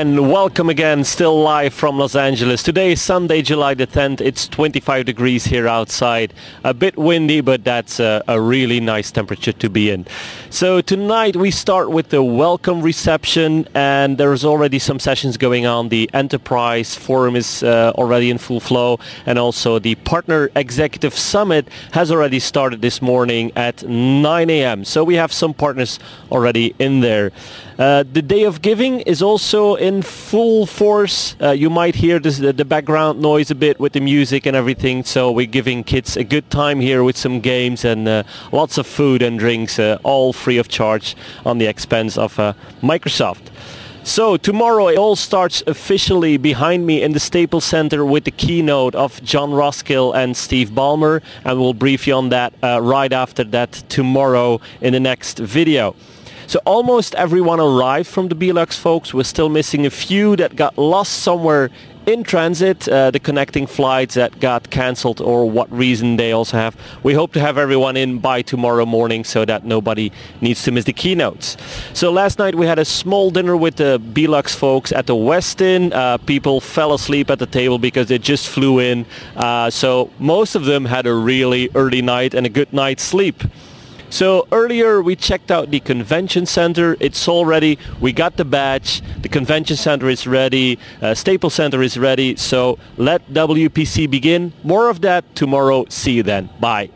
and welcome again, still live from Los Angeles. Today is Sunday, July the 10th. It's 25 degrees here outside. A bit windy, but that's a really nice temperature to be in. So tonight we start with the welcome reception, and there's already some sessions going on. The Enterprise Forum is already in full flow, and also the Partner Executive Summit has already started this morning at 9 a.m. So we have some partners already in there. The Day of Giving is also in full force. You might hear the background noise a bit with the music and everything. So we're giving kids a good time here with some games and lots of food and drinks, all free of charge on the expense of Microsoft. So tomorrow it all starts officially behind me in the Staples Center with the keynote of John Roskill and Steve Ballmer, and we'll brief you on that right after that tomorrow in the next video. So almost everyone arrived from the Belux, folks. We're still missing a few that got lost somewhere in transit, the connecting flights that got cancelled or what reason they also have. We hope to have everyone in by tomorrow morning so that nobody needs to miss the keynotes. So last night we had a small dinner with the Belux folks at the Westin. People fell asleep at the table because they just flew in. So most of them had a really early night and a good night's sleep. So earlier we checked out the convention center. It's all ready. We got the badge. The convention center is ready. Staples Center is ready. So let WPC begin. More of that tomorrow. See you then. Bye.